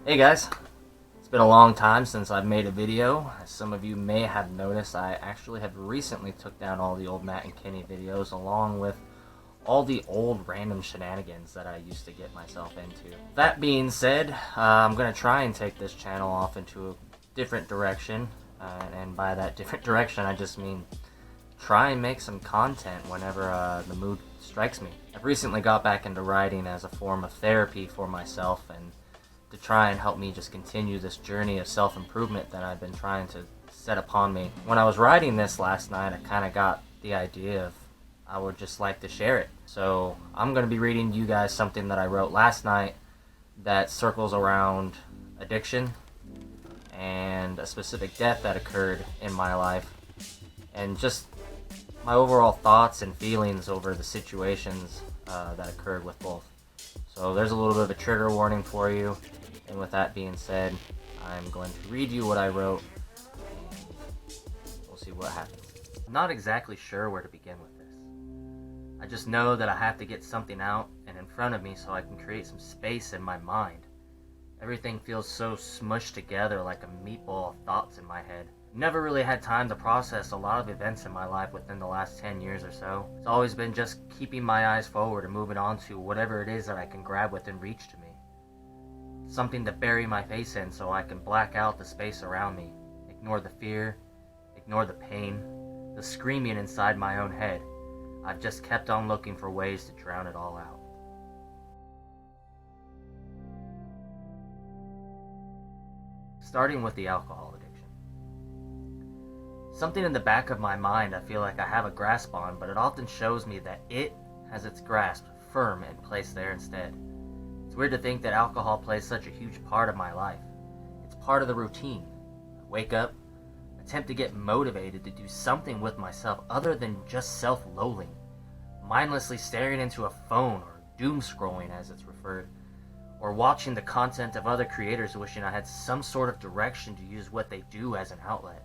Hey guys, it's been a long time since I've made a video. As some of you may have noticed, I actually have recently took down all the old Matt and Kenny videos along with all the old random shenanigans that I used to get myself into. That being said, I'm going to try and take this channel off into a different direction. And by that different direction, I just mean try and make some content whenever the mood strikes me. I've recently got back into writing as a form of therapy for myself and to try and help me just continue this journey of self-improvement that I've been trying to set upon me. When I was writing this last night, I kind of got the idea of I would just like to share it. So I'm going to be reading you guys something that I wrote last night that circles around addiction and a specific death that occurred in my life and just my overall thoughts and feelings over the situations that occurred with both. So there's a little bit of a trigger warning for you, and with that being said, I'm going to read you what I wrote, and we'll see what happens. I'm not exactly sure where to begin with this. I just know that I have to get something out and in front of me so I can create some space in my mind. Everything feels so smushed together like a meatball of thoughts in my head. Never really had time to process a lot of events in my life within the last 10 years or so. It's always been just keeping my eyes forward and moving on to whatever it is that I can grab within reach to me. Something to bury my face in so I can black out the space around me. Ignore the fear, ignore the pain, the screaming inside my own head. I've just kept on looking for ways to drown it all out. Starting with the alcohol addiction. Something in the back of my mind I feel like I have a grasp on, but it often shows me that it has its grasp firm and placed there instead. It's weird to think that alcohol plays such a huge part of my life. It's part of the routine. I wake up, attempt to get motivated to do something with myself other than just self-loathing, mindlessly staring into a phone or doom scrolling as it's referred, or watching the content of other creators wishing I had some sort of direction to use what they do as an outlet.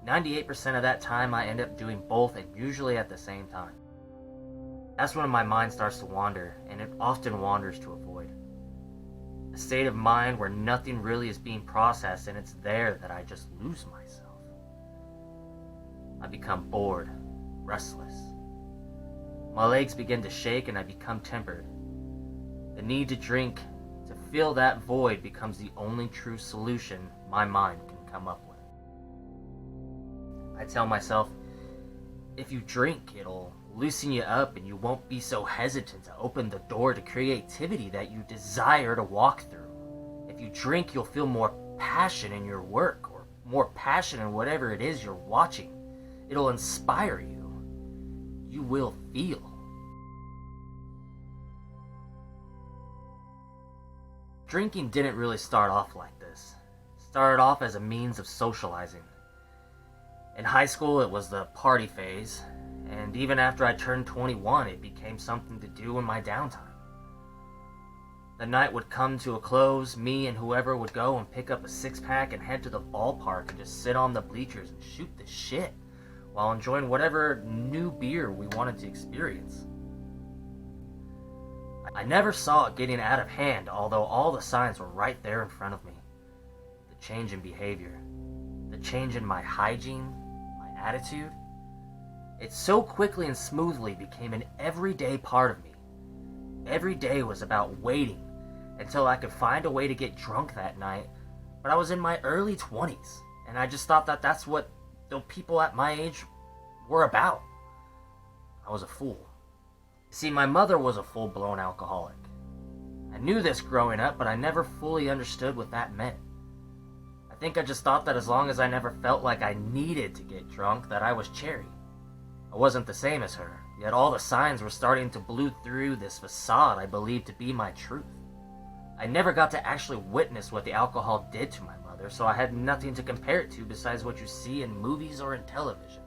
98% of that time I end up doing both, and usually at the same time. That's when my mind starts to wander, and it often wanders to a void. A state of mind where nothing really is being processed, and it's there that I just lose myself. I become bored, restless. My legs begin to shake and I become tempered. The need to drink to fill that void becomes the only true solution my mind can come up with. I tell myself, if you drink, it'll loosen you up and you won't be so hesitant to open the door to creativity that you desire to walk through. If you drink, you'll feel more passion in your work or more passion in whatever it is you're watching. It'll inspire you. You will feel. Drinking didn't really start off like this. It started off as a means of socializing. In high school, it was the party phase, and even after I turned 21, it became something to do in my downtime. The night would come to a close, me and whoever would go and pick up a six-pack and head to the ballpark and just sit on the bleachers and shoot the shit while enjoying whatever new beer we wanted to experience. I never saw it getting out of hand, although all the signs were right there in front of me. The change in behavior, the change in my hygiene, attitude, it so quickly and smoothly became an everyday part of me. Every day was about waiting until I could find a way to get drunk that night, but I was in my early 20s, and I just thought that that's what the people at my age were about. I was a fool. See, my mother was a full-blown alcoholic. I knew this growing up, but I never fully understood what that meant. I think I just thought that as long as I never felt like I needed to get drunk, that I was cherry. I wasn't the same as her, yet all the signs were starting to bleed through this facade I believed to be my truth. I never got to actually witness what the alcohol did to my mother, so I had nothing to compare it to besides what you see in movies or in television.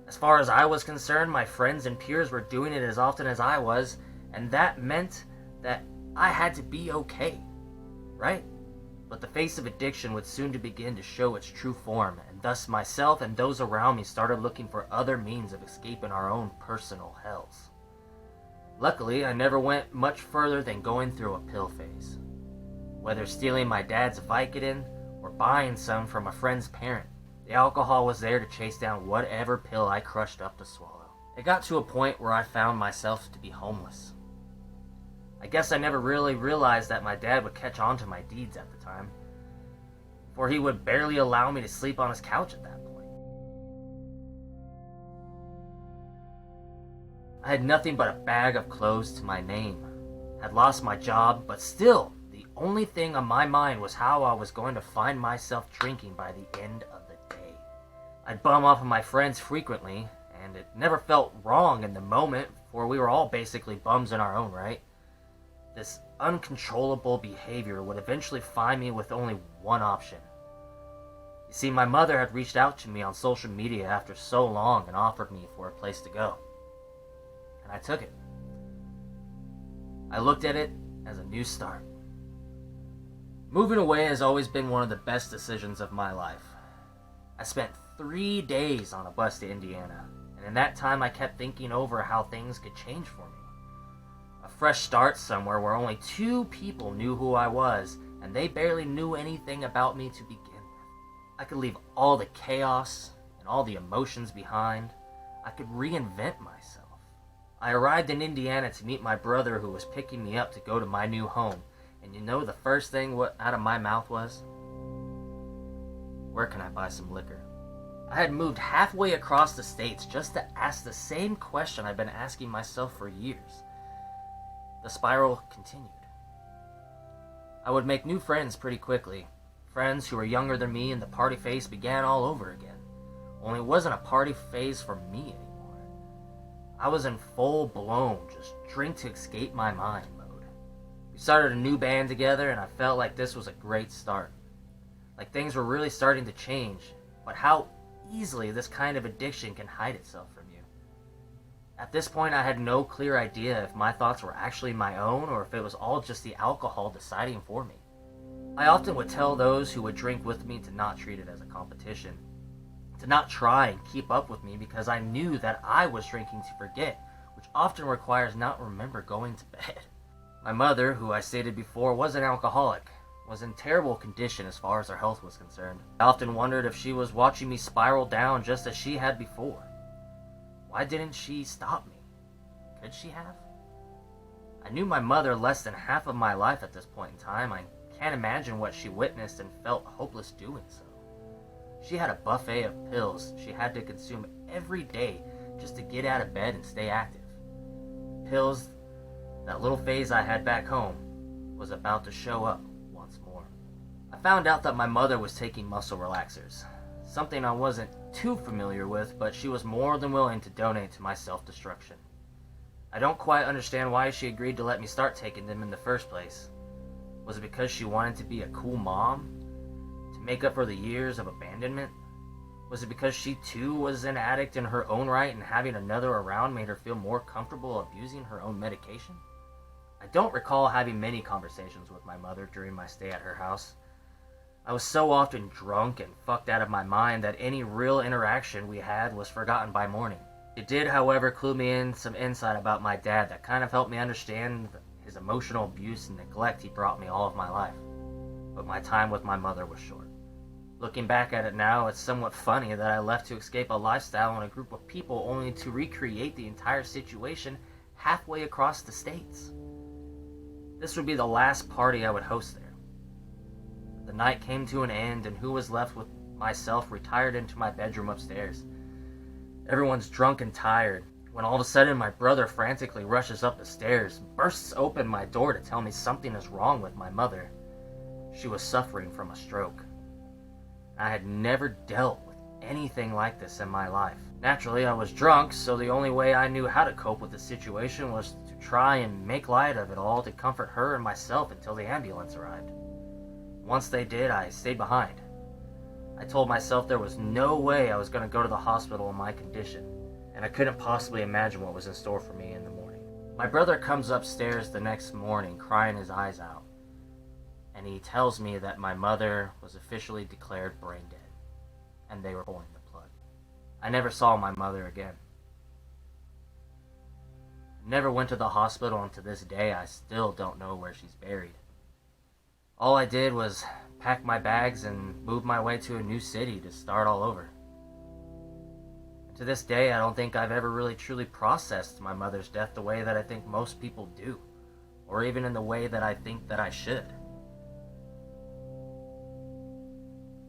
As far as I was concerned, my friends and peers were doing it as often as I was, and that meant that I had to be okay, right? But the face of addiction would soon to begin to show its true form, and thus myself and those around me started looking for other means of escaping our own personal hells. Luckily, I never went much further than going through a pill phase. Whether stealing my dad's Vicodin or buying some from a friend's parent, the alcohol was there to chase down whatever pill I crushed up to swallow. It got to a point where I found myself to be homeless. I guess I never really realized that my dad would catch on to my deeds at the time, for he would barely allow me to sleep on his couch at that point. I had nothing but a bag of clothes to my name, had lost my job, but still, the only thing on my mind was how I was going to find myself drinking by the end of the day. I'd bum off of my friends frequently, and it never felt wrong in the moment, for we were all basically bums in our own right. This uncontrollable behavior would eventually find me with only one option. You see, my mother had reached out to me on social media after so long and offered me for a place to go. And I took it. I looked at it as a new start. Moving away has always been one of the best decisions of my life. I spent 3 days on a bus to Indiana, and in that time I kept thinking over how things could change for me. A fresh start somewhere where only 2 people knew who I was, and they barely knew anything about me to begin with. I could leave all the chaos and all the emotions behind. I could reinvent myself. I arrived in Indiana to meet my brother who was picking me up to go to my new home, and you know the first thing out of my mouth was, "Where can I buy some liquor?" I had moved halfway across the states just to ask the same question I've been asking myself for years. The spiral continued. I would make new friends pretty quickly, friends who were younger than me, and the party phase began all over again. Only it wasn't a party phase for me anymore. I was in full-blown, just drink to escape my mind mode. We started a new band together, and I felt like this was a great start. Like things were really starting to change, but how easily this kind of addiction can hide itself from you. At this point, I had no clear idea if my thoughts were actually my own or if it was all just the alcohol deciding for me. I often would tell those who would drink with me to not treat it as a competition, to not try and keep up with me because I knew that I was drinking to forget, which often requires not remember going to bed. My mother, who I stated before was an alcoholic, was in terrible condition as far as her health was concerned. I often wondered if she was watching me spiral down just as she had before. Why didn't she stop me? Could she have? I knew my mother less than half of my life at this point in time. I can't imagine what she witnessed and felt hopeless doing so. She had a buffet of pills she had to consume every day just to get out of bed and stay active. Pills that little phase I had back home was about to show up once more. I found out that my mother was taking muscle relaxers, something I wasn't too familiar with, but she was more than willing to donate to my self-destruction. I don't quite understand why she agreed to let me start taking them in the first place. Was it because she wanted to be a cool mom? To make up for the years of abandonment? Was it because she too was an addict in her own right and having another around made her feel more comfortable abusing her own medication? I don't recall having many conversations with my mother during my stay at her house. I was so often drunk and fucked out of my mind that any real interaction we had was forgotten by morning. It did, however, clue me in some insight about my dad that kind of helped me understand his emotional abuse and neglect he brought me all of my life. But my time with my mother was short. Looking back at it now, it's somewhat funny that I left to escape a lifestyle and a group of people only to recreate the entire situation halfway across the states. This would be the last party I would host there. The night came to an end, and who was left with myself retired into my bedroom upstairs. Everyone's drunk and tired, when all of a sudden my brother frantically rushes up the stairs, bursts open my door to tell me something is wrong with my mother. She was suffering from a stroke. I had never dealt with anything like this in my life. Naturally, I was drunk, so the only way I knew how to cope with the situation was to try and make light of it all to comfort her and myself until the ambulance arrived. Once they did, I stayed behind. I told myself there was no way I was going to go to the hospital in my condition, and I couldn't possibly imagine what was in store for me in the morning. My brother comes upstairs the next morning crying his eyes out, and he tells me that my mother was officially declared brain dead, and they were pulling the plug. I never saw my mother again. I never went to the hospital, and to this day I still don't know where she's buried. All I did was pack my bags and move my way to a new city to start all over. To this day, I don't think I've ever really truly processed my mother's death the way that I think most people do, or even in the way that I think that I should.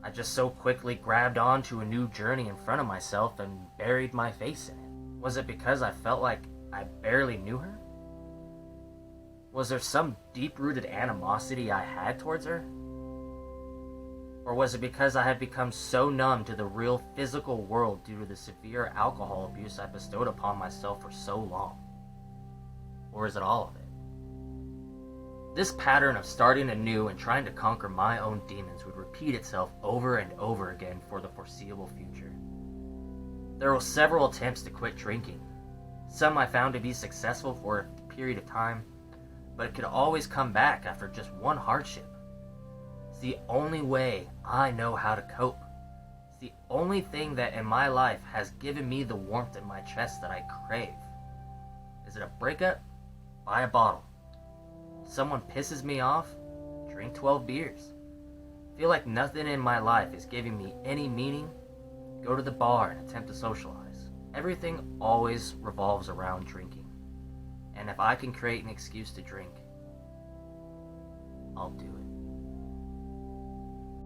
I just so quickly grabbed onto a new journey in front of myself and buried my face in it. Was it because I felt like I barely knew her? Was there some deep-rooted animosity I had towards her? Or was it because I had become so numb to the real physical world due to the severe alcohol abuse I bestowed upon myself for so long? Or is it all of it? This pattern of starting anew and trying to conquer my own demons would repeat itself over and over again for the foreseeable future. There were several attempts to quit drinking. Some I found to be successful for a period of time, but it could always come back after just one hardship. It's the only way I know how to cope. It's the only thing that in my life has given me the warmth in my chest that I crave. Is it a breakup? Buy a bottle. Someone pisses me off? Drink 12 beers. Feel like nothing in my life is giving me any meaning? Go to the bar and attempt to socialize. Everything always revolves around drinking. And if I can create an excuse to drink, I'll do it.